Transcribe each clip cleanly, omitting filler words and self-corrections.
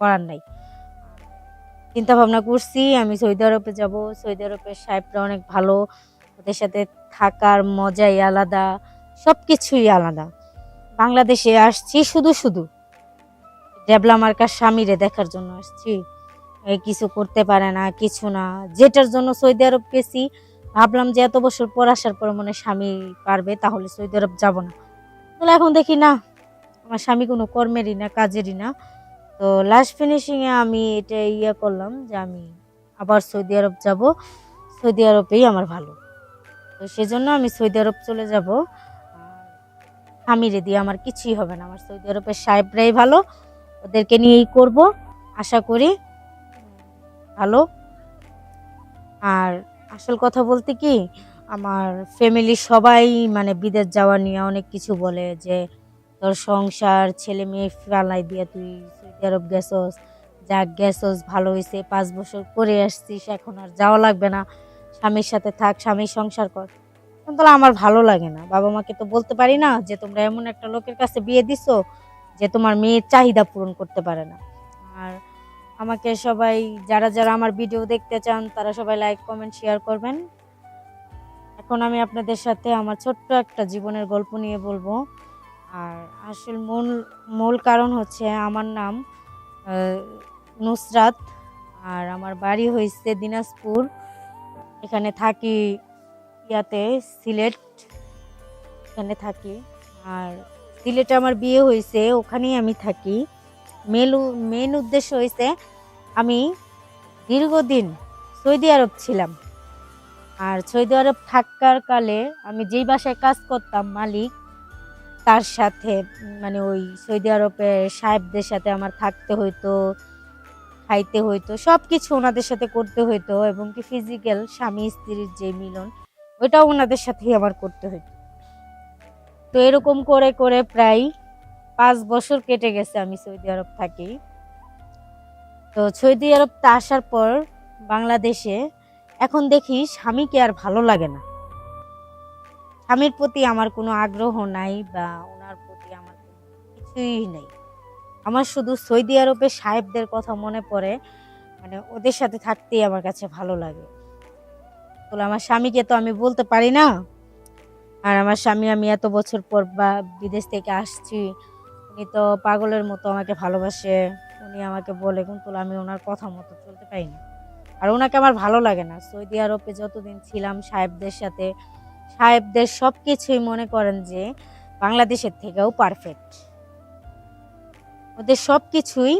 করার নাই। চিন্তা ভাবনা করছি আমি সৌদি আরবে যাব। সৌদি আরবের সাহেবরা অনেক ভালো, ওদের সাথে থাকার মজাই আলাদা, সবকিছুই আলাদা। বাংলাদেশে আসছি শুধু শুধু ডেবলা মার্কার স্বামীরে দেখার জন্য আসছি। এই কিছু করতে পারে না, কিছু না, যেটার জন্য সৌদি আরব গেছি। ভাবলাম যে এত বছর পর আসার পর মনে হয় স্বামী পারবে, তাহলে সৌদি আরব যাব না। তাহলে এখন দেখি না, আমার স্বামী কোনো কর্মেরই না, কাজেরই না। তো লাস্ট ফিনিশিং এ আমি এটা করলাম যে আমি আবার সৌদি আরব যাব। সৌদি আরবেই আমার ভালো। তো সেজন্য আমি সৌদি আরব চলে যাব। আর স্বামীরে দিয়ে আমার কিছুই হবে না, আমার সৌদি আরবের সাহেবরাই ভালো, ওদেরকে নিয়েই করব আশা করি ভালো। আর আসল কথা বলতে কি, আমার ফ্যামিলির সবাই মানে বিদেশ যাওয়া নিয়ে অনেক কিছু বলে যে তোর সংসার ছেলে মেয়ে ফেলাই দিয়ে তুই সৌদি আরব গেছস, যাক গেছস ভালো হয়েছে, 5 বছর করে আসছিস, এখন আর যাওয়া লাগবে না, স্বামীর সাথে থাক, স্বামীর সংসার কর। কিন্তু আমার ভালো লাগে না। বাবা মাকে তো বলতে পারি না যে তোমরা এমন একটা লোকের কাছে বিয়ে দিছো যে তোমার মেয়ের চাহিদা পূরণ করতে পারে না। আর আমাকে সবাই, যারা যারা আমার ভিডিও দেখতে চান তারা সবাই লাইক কমেন্ট শেয়ার করবেন। এখন আমি আপনাদের সাথে আমার ছোট্ট একটা জীবনের গল্প নিয়ে বলবো। আর আসল মূল মূল কারণ হচ্ছে আমার নাম নুসরাত, আর আমার বাড়ি হয়েছে দিনাজপুর, এখানে থাকি সিলেট, এখানে থাকি। আর সিলেটে আমার বিয়ে হয়েছে, ওখানেই আমি থাকি। মেন উদ্দেশ্য হয়েছে আমি দীর্ঘদিন সৌদি আরব ছিলাম। আর সৌদি আরব থাকার কালে আমি যেই বাসায় কাজ করতাম, মালিক তার সাথে মানে ওই সৌদি আরবের সাহেবদের সাথে আমার থাকতে হইতো, খাইতে হইতো, সব কিছু ওনাদের সাথে করতে হইতো, এবং কি ফিজিক্যাল স্বামী স্ত্রীর যে মিলন ওইটাও ওনাদের সাথেই আমার করতে হইতো। তো এরকম করে করে প্রায় 5 বছর কেটে গেছে আমি সৌদি আরব থাকি। তো সৌদি আরব আসার পর বাংলাদেশে এখন দেখি স্বামীকে আর ভালো লাগে না, স্বামীর প্রতি আমার কোনো আগ্রহ নাই, বা ওনার প্রতি আমার কিছুই নেই। আমার শুধু সৌদি আরবের সাহেবদের কথা মনে পড়ে, মানে ওদের সাথে থাকতেই আমার কাছে ভালো লাগে। তো আমার স্বামীকে তো আমি বলতে পারি না। আর আমার স্বামী, আমি এত বছর পর বা বিদেশ থেকে আসছি, উনি তো পাগলের মতো আমাকে ভালোবাসে। উনি আমাকে বলে, কিন্তু আমি ওনার কথা মতো চলতে পারি না। আর ওনাকে আমার ভালো লাগে না। সৌদি আরবে যতদিন ছিলাম সাহেবদের সাথে, সাহেবদের সব কিছুই মনে করেন যে বাংলাদেশের থেকেও পারফেক্ট, ওদের সব কিছুই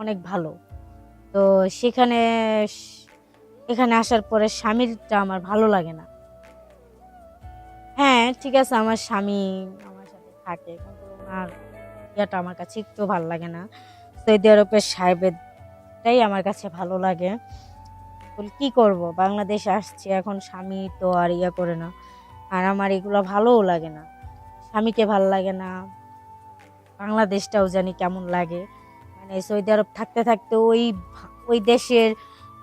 অনেক ভালো। তো সেখানে এখানে আসার পরে স্বামীরটা আমার ভালো লাগে না। হ্যাঁ ঠিক আছে, আমার স্বামী আমার সাথে থাকে, কিন্তু ওনার ইয়াটা আমার কাছে একটু ভালো লাগে না। সৌদি আরবের সাহেবেরটাই আমার কাছে ভালো লাগে। বলি কি করব, বাংলাদেশে আসছি, এখন স্বামী তো আর করে না, আর আমার এগুলো ভালোও লাগে না। স্বামীকে ভালো লাগে না, বাংলাদেশটাও জানি কেমন লাগে। মানে সৌদি আরব থাকতে থাকতে ওই দেশের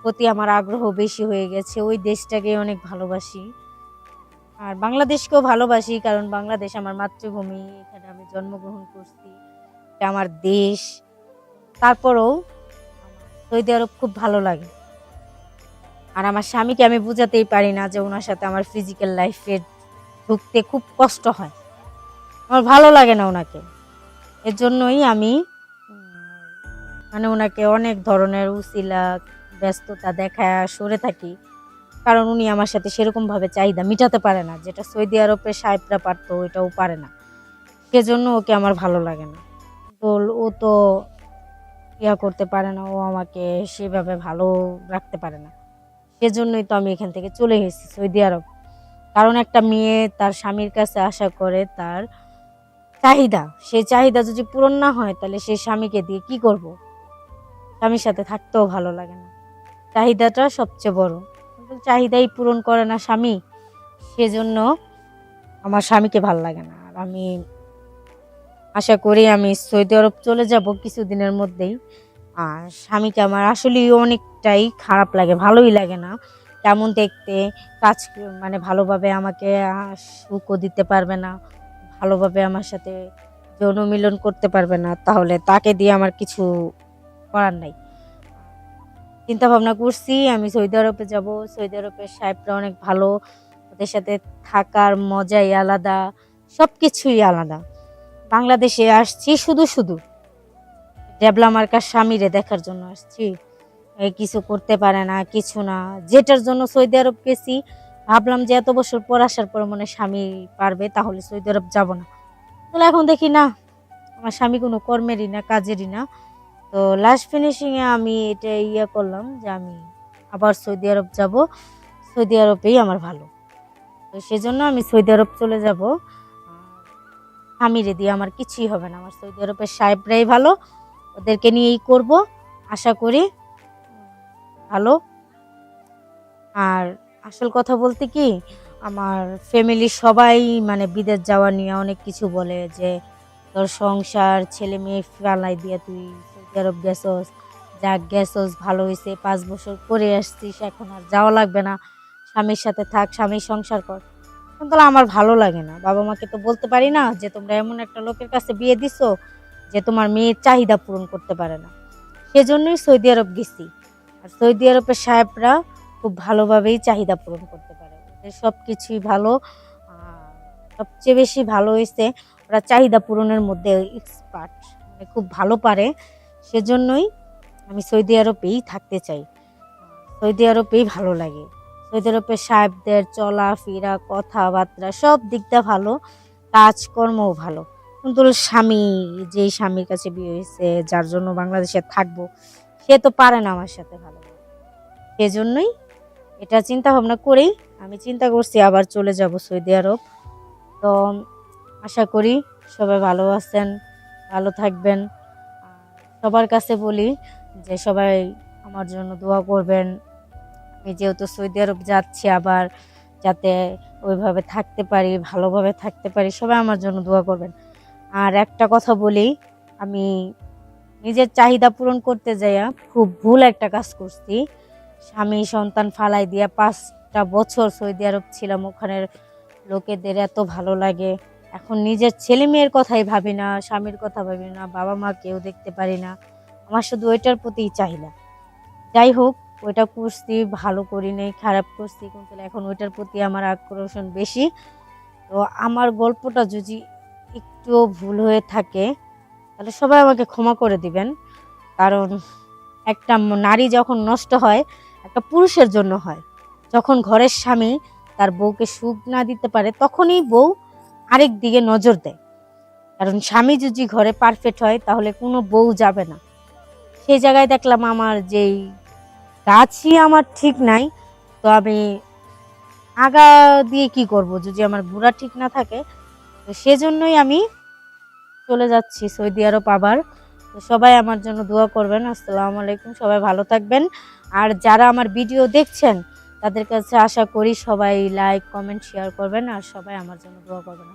প্রতি আমার আগ্রহ বেশি হয়ে গেছে, ওই দেশটাকে অনেক ভালোবাসি। আর বাংলাদেশকেও ভালোবাসি, কারণ বাংলাদেশ আমার মাতৃভূমি, এখানে আমি জন্মগ্রহণ করছি, এটা আমার দেশ। তারপরেও সৌদি আরব খুব ভালো লাগে। আর আমার স্বামীকে আমি বুঝাতেই পারি না যে ওনার সাথে আমার ফিজিক্যাল লাইফে ঢুকতে খুব কষ্ট হয়, আমার ভালো লাগে না ওনাকে। এর জন্যই আমি মানে ওনাকে অনেক ধরনের উছিলা ব্যস্ততা দেখায় সরে থাকি, কারণ উনি আমার সাথে সেরকম ভাবে চাহিদা মিটাতে পারে না, যেটা সৌদি আরবের সাহেবরা পারতো ওইটাও পারে না। সেজন্য ওকে আমার ভালো লাগে না। তো ও তো করতে পারে না, ও আমাকে সেভাবে ভালো রাখতে পারে না। সেজন্যই তো আমি এখান থেকে চলে গেছি সৌদি আরব। কারণ একটা মেয়ে তার স্বামীর কাছে আশা করে তার চাহিদা, সেই চাহিদা যদি পূরণ না হয় তাহলে সেই স্বামীকে দিয়ে কি করব? স্বামীর সাথে থাকতেও ভালো লাগে না। চাহিদাটা সবচেয়ে বড়, কিন্তু চাহিদাই পূরণ করে না স্বামী, সেজন্য আমার স্বামীকে ভালো লাগে না। আর আমি আশা করি আমি সৌদি আরব চলে যাব কিছুদিনের মধ্যেই। আর স্বামীকে আমার আসলেই অনেকটাই খারাপ লাগে, ভালোই লাগে না। কেমন দেখতে, কাজ মানে ভালোভাবে আমাকে সুখও দিতে পারবে না, ভালোভাবে আমার সাথে যৌন মিলন করতে পারবে না, তাহলে তাকে দিয়ে আমার কিছু করার নাই। চিন্তা ভাবনা করছি আমি সৌদি আরবে যাব। সৌদি আরবের সাহেবরা অনেক ভালো, ওদের সাথে থাকার মজাই আলাদা, সবকিছুই আলাদা। বাংলাদেশে আসছি শুধু শুধু ডেবলা মার্কার স্বামীরে দেখার জন্য আসছি। এই কিছু করতে পারে না, কিছু না, যেটার জন্য সৌদি আরব গেছি। ভাবলাম যে এত বছর পর আসার পর মনে হয় স্বামী পারবে, তাহলে সৌদি আরব যাব না। তাহলে এখন দেখি না, আমার স্বামী কোনো কর্মেরই না, কাজেরই না। তো লাস্ট ফিনিশিংয়ে আমি এটা করলাম যে আমি আবার সৌদি আরব যাব, সৌদি আরবেই আমার ভালো। তো সেজন্য আমি সৌদি আরব চলে যাব। স্বামীরে দিয়ে আমার কিছুই হবে না, আমার সৌদি আরবের সাহেবরাই ভালো, ওদেরকে নিয়েই করব, আশা করি ভালো। আর আসল কথা বলতে কি, আমার ফ্যামিলির সবাই মানে বিদেশ যাওয়া নিয়ে অনেক কিছু বলে, যে তোর সংসার ছেলে মেয়ে ফেলাই দিয়ে তুই সৌদি আরব গেছস, যাক গেছস ভালো হয়েছে, 5 বছর করে আসছিস, এখন আর যাওয়া লাগবে না, স্বামীর সাথে থাক, স্বামীর সংসার কর। কিন্তু আমার ভালো লাগে না, বাবা মাকে তো বলতে পারি না যে তোমরা এমন একটা লোকের কাছে বিয়ে দিছো যে তোমার মেয়ের চাহিদা পূরণ করতে পারে না। সেজন্যই সৌদি আরব গেছি। আর সৌদি আরবের সাহেবরা খুব ভালোভাবেই চাহিদা পূরণ করতে পারে, ওদের সব কিছুই ভালো। সবচেয়ে বেশি ভালো হয়েছে ওরা চাহিদা পূরণের মধ্যে এক্সপার্ট, মানে খুব ভালো পারে। সেজন্যই আমি সৌদি আরবেই থাকতে চাই, সৌদি আরবেই ভালো লাগে। সৌদি আরবের সাহেবদের চলাফেরা কথাবার্তা সব দিকটা ভালো, কাজকর্মও ভালো। কিন্তু স্বামী, যেই স্বামীর কাছে বিয়ে হয়েছে, যার জন্য বাংলাদেশে থাকবো, সে তো পারে না আমার সাথে ভালো। সেজন্যই এটা চিন্তা ভাবনা করেই আমি চিন্তা করছি আবার চলে যাব সৌদি আরব। তো আশা করি সবাই ভালো আছেন, ভালো থাকবেন। সবার কাছে বলি যে সবাই আমার জন্য দোয়া করবেন। আমি যেহেতু সৌদি আরব যাচ্ছি আবার, যাতে ওইভাবে থাকতে পারি, ভালোভাবে থাকতে পারি, সবাই আমার জন্য দোয়া করবেন। আর একটা কথা বলি, আমি নিজের চাহিদা পূরণ করতে যাইয়া খুব ভুল একটা কাজ করছি। স্বামী সন্তান ফালাই দিয়া 5টা বছর সৌদি আরব ছিলাম, ওখানের লোকেদের এত ভালো লাগে। এখন নিজের ছেলে মেয়ের কথাই ভাবি না, স্বামীর কথা ভাবি না, বাবা মা কেউ দেখতে পারি না, আমার শুধু ওইটার প্রতিই চাহিদা। যাই হোক, ওইটা করছি, ভালো করি নাই, খারাপ করছি, কিন্তু এখন ওইটার প্রতি আমার আকর্ষণ বেশি। তো আমার গল্পটা যদি একটু ভুল হয়ে থাকে তাহলে সবাই আমাকে ক্ষমা করে দিবেন। কারণ একটা নারী যখন নষ্ট হয়, একটা পুরুষের জন্য হয়। যখন ঘরের স্বামী তার বউকে সুখ না দিতে পারে, তখনই বউ আরেক দিকে নজর দেয়। কারণ স্বামী যদি ঘরে পারফেক্ট হয় তাহলে কোনো বউ যাবে না। সেই জায়গায় দেখলাম আমার যেই গাছই আমার ঠিক নাই, তো আমি আগা দিয়ে কি করব যদি আমার গুড়া ঠিক না থাকে। তো সেজন্যই আমি চলে যাচ্ছি সৌদি আরব আবার। তো সবাই আমার জন্য দোয়া করবেন। আসসালামু আলাইকুম, সবাই ভালো থাকবেন। আর যারা আমার ভিডিও দেখছেন তাদের কাছে আশা করি সবাই লাইক কমেন্ট শেয়ার করবেন, আর সবাই আমার জন্য দোয়া করবেন।